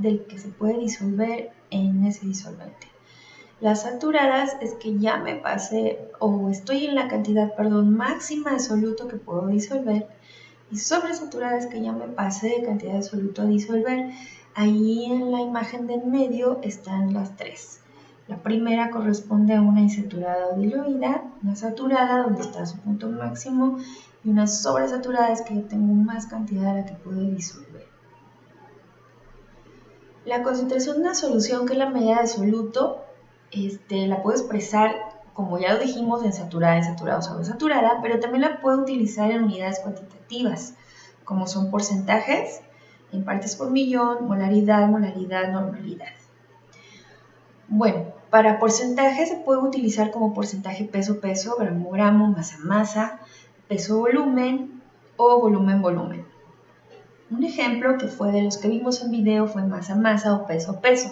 del que se puede disolver en ese disolvente. Las saturadas es que ya me pasé o estoy en la cantidad, máxima de soluto que puedo disolver, y sobresaturadas que ya me pasé de cantidad de soluto a disolver. Ahí en la imagen de en medio están las tres. La primera corresponde a una insaturada o diluida, una saturada donde está su punto máximo, y una sobresaturada es que yo tengo más cantidad de la que puedo disolver. La concentración de una solución, que es la medida de soluto, la puedo expresar, como ya lo dijimos, en saturada, insaturada o sobresaturada, pero también la puedo utilizar en unidades cuantitativas, como son porcentajes, en partes por millón, molaridad, normalidad. Bueno, para porcentaje se puede utilizar como porcentaje peso-peso, gramo-gramo, masa-masa, peso-volumen o volumen-volumen. Un ejemplo que fue de los que vimos en video fue masa-masa o peso-peso.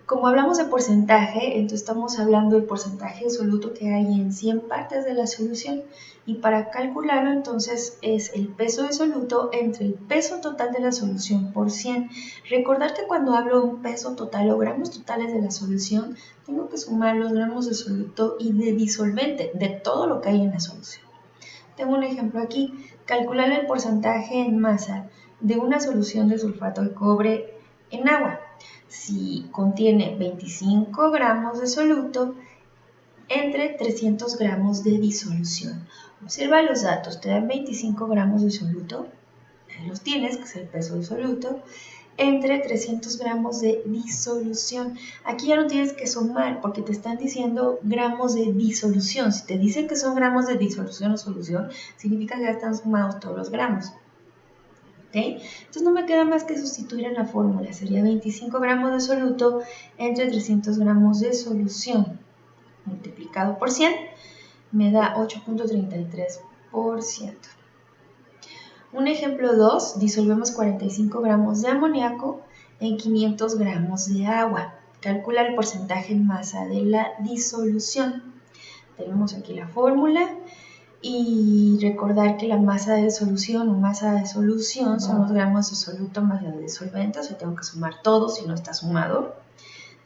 Como hablamos de porcentaje, entonces estamos hablando del porcentaje de soluto que hay en 100 partes de la solución, y para calcularlo entonces es el peso de soluto entre el peso total de la solución por 100. Recordar que cuando hablo de un peso total o gramos totales de la solución, tengo que sumar los gramos de soluto y de disolvente, de todo lo que hay en la solución. Tengo un ejemplo aquí: calcular el porcentaje en masa de una solución de sulfato de cobre en agua. Si contiene 25 gramos de soluto entre 300 gramos de disolución. Observa los datos, te dan 25 gramos de soluto, ahí los tienes, que es el peso del soluto, entre 300 gramos de disolución. Aquí ya no tienes que sumar porque te están diciendo gramos de disolución. Si te dicen que son gramos de disolución o solución, significa que ya están sumados todos los gramos. ¿Okay? Entonces no me queda más que sustituir en la fórmula. Sería 25 gramos de soluto entre 300 gramos de solución multiplicado por 100 me da 8.33%. Un ejemplo 2, disolvemos 45 gramos de amoníaco en 500 gramos de agua. Calcula el porcentaje en masa de la disolución. Tenemos aquí la fórmula. Y recordar que la masa de solución son los gramos de soluto más los disolventes, o sea, tengo que sumar todo si no está sumado.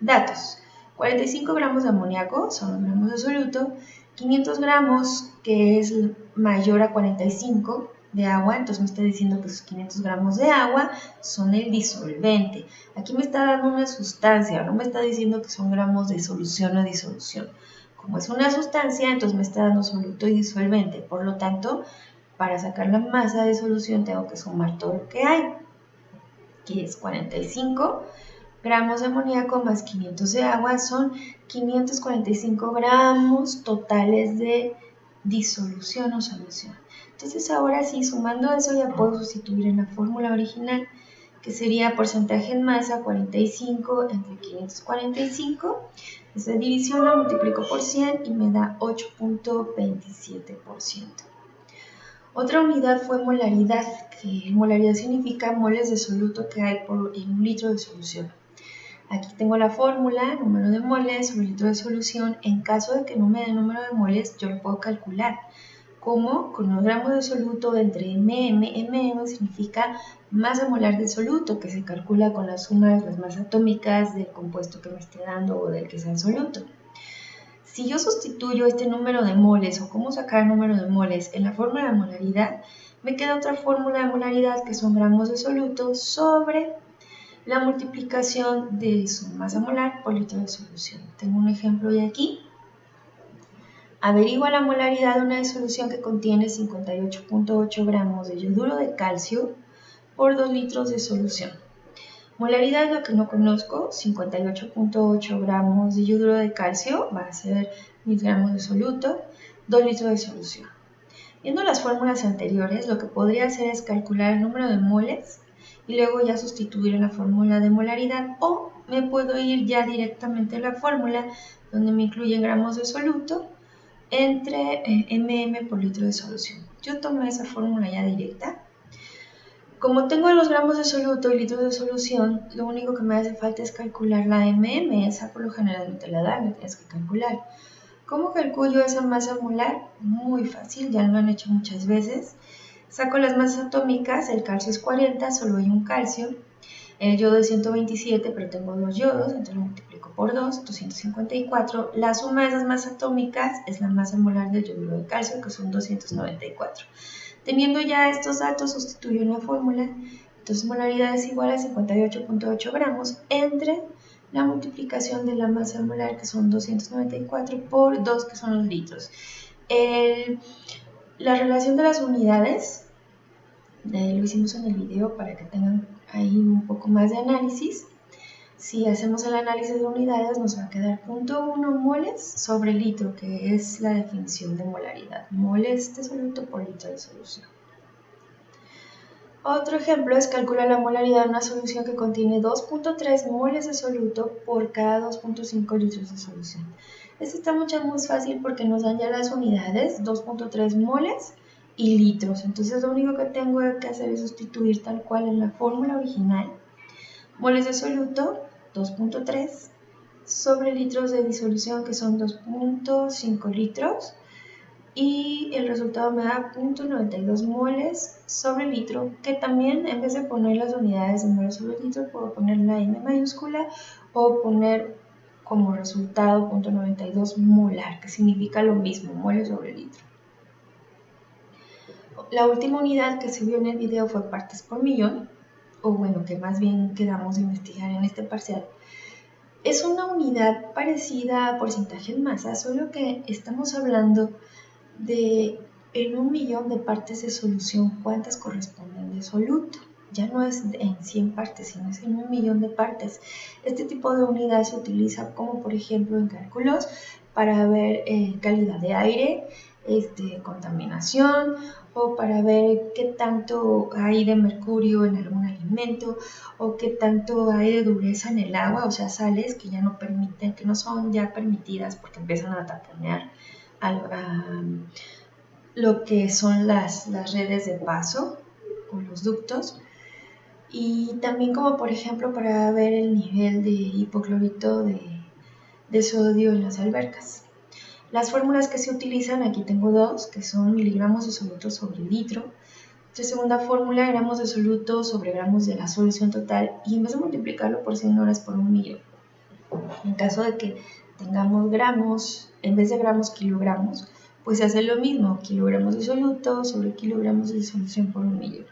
Datos: 45 gramos de amoníaco son los gramos de soluto, 500 gramos que es mayor a 45 de agua, entonces me está diciendo que esos 500 gramos de agua son el disolvente. Aquí me está dando una sustancia, no me está diciendo que son gramos de solución o disolución. Como es una sustancia, entonces me está dando soluto y disolvente. Por lo tanto, para sacar la masa de solución tengo que sumar todo lo que hay, que es 45 gramos de amoníaco más 500 de agua, son 545 gramos totales de disolución o solución. Entonces ahora sí, sumando eso ya puedo sustituir en la fórmula original, que sería porcentaje en masa 45 entre 545. Esa división la multiplico por 100 y me da 8.27%. Otra unidad fue molaridad, que molaridad significa moles de soluto que hay en un litro de solución. Aquí tengo la fórmula, número de moles sobre litro de solución. En caso de que no me dé número de moles, yo lo puedo calcular. ¿Cómo? Con los gramos de soluto entre mm significa masa molar de soluto, que se calcula con la suma de las masas atómicas del compuesto que me esté dando o del que sea el soluto. Si yo sustituyo este número de moles o cómo sacar el número de moles en la fórmula de molaridad, me queda otra fórmula de molaridad que son gramos de soluto sobre la multiplicación de su masa molar por litro de solución. Tengo un ejemplo de aquí. Averigua la molaridad de una disolución que contiene 58.8 gramos de yoduro de calcio por 2 litros de solución. Molaridad es lo que no conozco, 58.8 gramos de yoduro de calcio va a ser 1000 gramos de soluto, 2 litros de solución. Viendo las fórmulas anteriores, lo que podría hacer es calcular el número de moles y luego ya sustituir en la fórmula de molaridad, o me puedo ir ya directamente a la fórmula donde me incluyen gramos de soluto entre mm por litro de solución. Yo tomé esa fórmula ya directa. Como tengo los gramos de soluto y litros de solución, lo único que me hace falta es calcular la mm, esa por lo general no te la dan, la tienes que calcular. ¿Cómo calculo esa masa molar? Muy fácil, ya lo han hecho muchas veces. Saco las masas atómicas, el calcio es 40, solo hay un calcio. El yodo es 127, pero tengo dos yodos, entonces lo multiplico por 2, 254. La suma de esas masas atómicas es la masa molar del yoduro de calcio, que son 294. Teniendo ya estos datos, sustituyo en la fórmula. Entonces, molaridad es igual a 58.8 gramos entre la multiplicación de la masa molar, que son 294, por 2, que son los litros. La relación de las unidades, lo hicimos en el video para que tengan ahí un poco más de análisis. Si hacemos el análisis de unidades, nos va a quedar 0.1 moles sobre litro, que es la definición de molaridad. Moles de soluto por litro de solución. Otro ejemplo es calcular la molaridad de una solución que contiene 2.3 moles de soluto por cada 2.5 litros de solución. Este está mucho más fácil porque nos dan ya las unidades, 2.3 moles y litros. Entonces lo único que tengo que hacer es sustituir tal cual en la fórmula original. Moles de soluto, 2.3 sobre litros de disolución, que son 2.5 litros. Y el resultado me da 0.92 moles sobre litro, que también en vez de poner las unidades de moles sobre litro puedo poner la M mayúscula o poner como resultado 0.92 molar, que significa lo mismo, moles sobre litro. La última unidad que se vio en el video fue partes por millón, o bueno, que más bien quedamos a investigar en este parcial. Es una unidad parecida a porcentaje en masa, solo que estamos hablando de en 1.000.000 de partes de solución, ¿cuántas corresponden de soluto? Ya no es en 100 partes, sino es en 1.000.000 de partes. Este tipo de unidad se utiliza como por ejemplo en cálculos para ver calidad de aire, contaminación, o para ver qué tanto hay de mercurio en algún alimento, o qué tanto hay de dureza en el agua, o sea, sales que ya no permiten, que no son ya permitidas porque empiezan a taponear lo que son las redes de paso o los ductos, y también como por ejemplo para ver el nivel de hipoclorito de sodio en las albercas. Las fórmulas que se utilizan, aquí tengo dos, que son miligramos de soluto sobre litro. La segunda fórmula, gramos de soluto sobre gramos de la solución total, y en vez de multiplicarlo por 100 horas por 1.000.000. En caso de que tengamos gramos, en vez de gramos, kilogramos, pues se hace lo mismo, kilogramos de soluto sobre kilogramos de disolución por 1.000.000.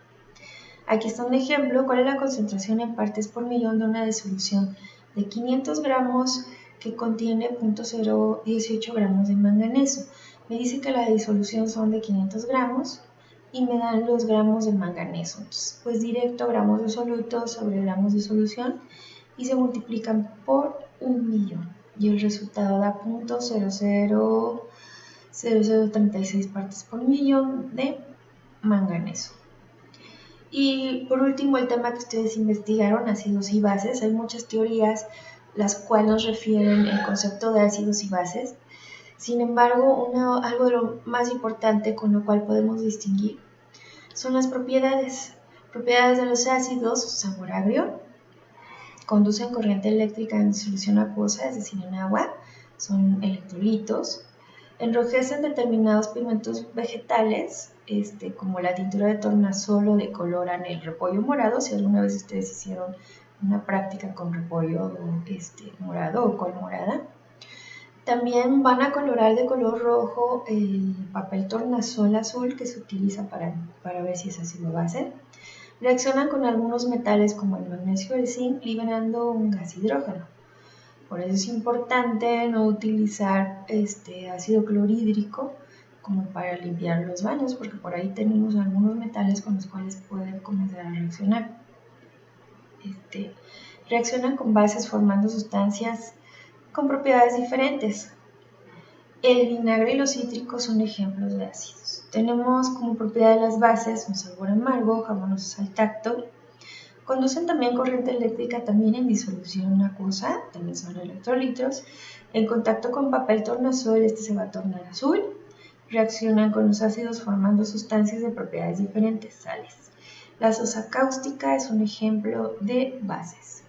Aquí está un ejemplo, ¿cuál es la concentración en partes por millón de una disolución de 500 gramos que contiene 0.018 gramos de manganeso? Me dice que la disolución son de 500 gramos y me dan los gramos de manganeso. Entonces, pues directo gramos de soluto sobre gramos de solución y se multiplican por 1.000.000 y el resultado da 0.000036 partes por millón de manganeso. Y por último, el tema que ustedes investigaron, ácidos y bases. Hay muchas teorías las cuales nos refieren el concepto de ácidos y bases. Sin embargo, algo de lo más importante con lo cual podemos distinguir son las propiedades. Propiedades de los ácidos: sabor agrio, conducen corriente eléctrica en solución acuosa, es decir, en agua, son electrolitos. Enrojecen determinados pigmentos vegetales, como la tintura de tornasol, o decoloran el repollo morado, si alguna vez ustedes hicieron una práctica con repollo morado o col morada. También van a colorar de color rojo el papel tornasol azul, que se utiliza para ver si es ácido o base. Reaccionan con algunos metales como el magnesio y el zinc, liberando un gas hidrógeno. Por eso es importante no utilizar ácido clorhídrico como para limpiar los baños, porque por ahí tenemos algunos metales con los cuales pueden comenzar a reaccionar. Reaccionan con bases formando sustancias con propiedades diferentes. El vinagre y los cítricos son ejemplos de ácidos. Tenemos como propiedad de las bases un sabor amargo, jabonosos al tacto. Conducen también corriente eléctrica, también en disolución acuosa, también son electrolitos. En contacto con papel tornasol, se va a tornar azul. Reaccionan con los ácidos formando sustancias de propiedades diferentes, sales. La sosa cáustica es un ejemplo de bases.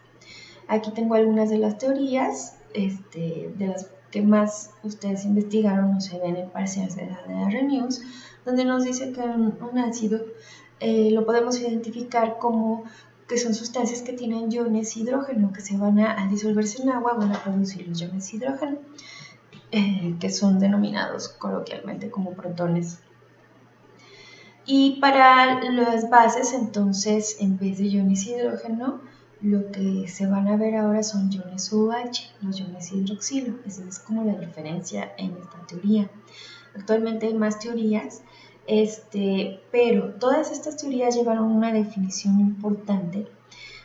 Aquí tengo algunas de las teorías, de las que más ustedes investigaron o se ven en parciales de la DR News, donde nos dice que un ácido lo podemos identificar como que son sustancias que tienen iones hidrógeno, que al disolverse en agua van a producir los iones hidrógeno, que son denominados coloquialmente como protones. Y para las bases, entonces, en vez de iones hidrógeno, lo que se van a ver ahora son iones OH, los iones hidroxilo. Esa es como la diferencia en esta teoría. Actualmente hay más teorías, pero todas estas teorías llevaron una definición importante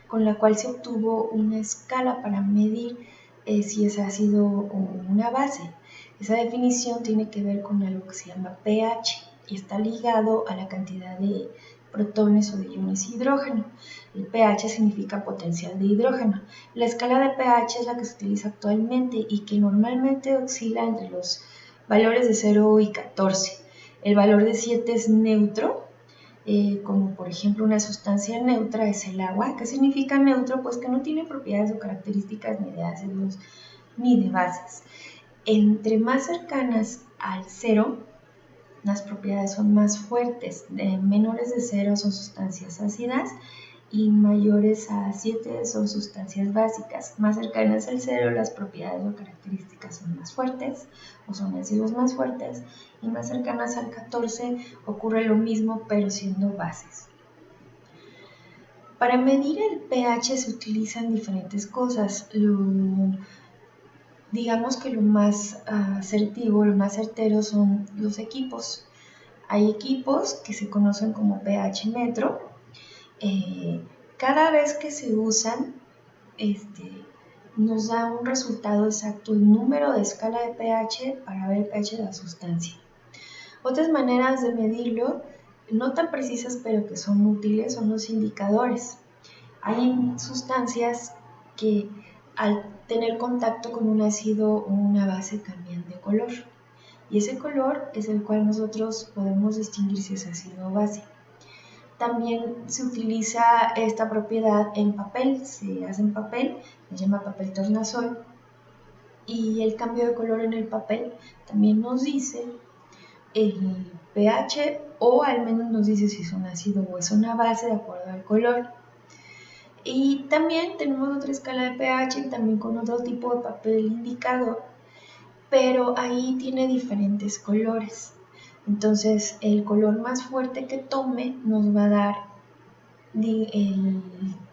con la cual se obtuvo una escala para medir si ese ácido o una base. Esa definición tiene que ver con algo que se llama pH y está ligado a la cantidad de protones o de iones hidrógeno. El pH significa potencial de hidrógeno. La escala de pH es la que se utiliza actualmente y que normalmente oscila entre los valores de 0 y 14. El valor de 7 es neutro, como por ejemplo una sustancia neutra es el agua. ¿Qué significa neutro? Pues que no tiene propiedades o características ni de ácidos ni de bases. Entre más cercanas al cero, las propiedades son más fuertes. Menores de 0 son sustancias ácidas y mayores a 7 son sustancias básicas. Más cercanas al 0, las propiedades o características son más fuertes o son ácidos más fuertes, y más cercanas al 14 ocurre lo mismo pero siendo bases. Para medir el pH se utilizan diferentes cosas. Digamos que lo más asertivo, lo más certero son los equipos. Hay equipos que se conocen como pH metro. Cada vez que se usan, nos da un resultado exacto, el número de escala de pH para ver el pH de la sustancia. Otras maneras de medirlo, no tan precisas pero que son útiles, son los indicadores. Hay sustancias que al tener contacto con un ácido o una base cambian de color, y ese color es el cual nosotros podemos distinguir si es ácido o base. También se utiliza esta propiedad en papel, se hace en papel, se llama papel tornasol, y el cambio de color en el papel también nos dice el pH, o al menos nos dice si es un ácido o es una base de acuerdo al color. Y también tenemos otra escala de pH también con otro tipo de papel indicador, pero ahí tiene diferentes colores. Entonces el color más fuerte que tome nos va a dar el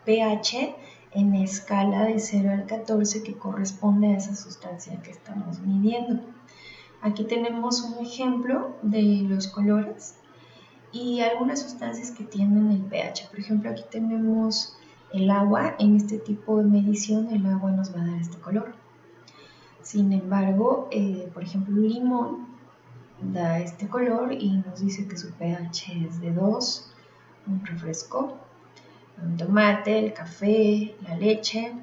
pH en escala de 0 al 14 que corresponde a esa sustancia que estamos midiendo. Aquí tenemos un ejemplo de los colores y algunas sustancias que tienen el pH. Por ejemplo, aquí tenemos el agua. En este tipo de medición el agua nos va a dar este color. Sin embargo, por ejemplo, el limón da este color y nos dice que su pH es de 2, un refresco. El tomate, el café, la leche,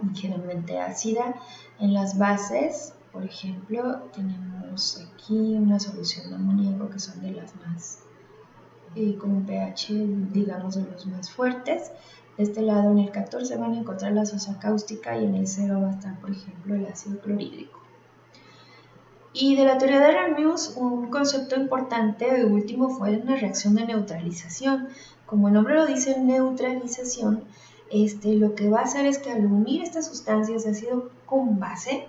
ligeramente ácida. En las bases, por ejemplo, tenemos aquí una solución de amoníaco que son de las más, con un pH, digamos, de los más fuertes. De este lado, en el 14 van a encontrar la sosa cáustica y en el 0 va a estar, por ejemplo, el ácido clorhídrico. Y de la teoría de Arrhenius, un concepto importante último fue una reacción de neutralización. Como el nombre lo dice, neutralización, lo que va a hacer es que al unir estas sustancias de ácido con base,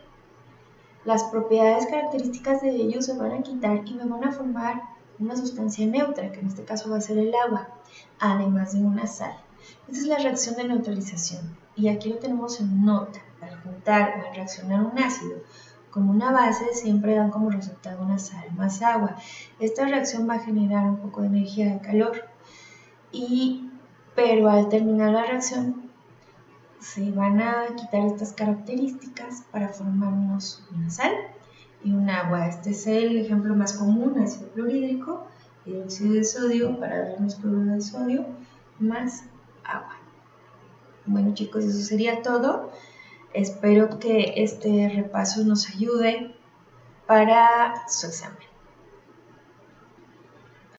las propiedades características de ellos se van a quitar y me van a formar una sustancia neutra, que en este caso va a ser el agua, además de una sal. Esta es la reacción de neutralización y aquí lo tenemos en nota. Al juntar o al reaccionar un ácido con una base siempre dan como resultado una sal más agua. Esta reacción va a generar un poco de energía de calor, pero al terminar la reacción se van a quitar estas características para formarnos una sal y un agua. Este es el ejemplo más común, ácido clorhídrico y óxido de sodio para darnos cloruro de sodio más agua. Bueno chicos, eso sería todo. Espero que este repaso nos ayude para su examen.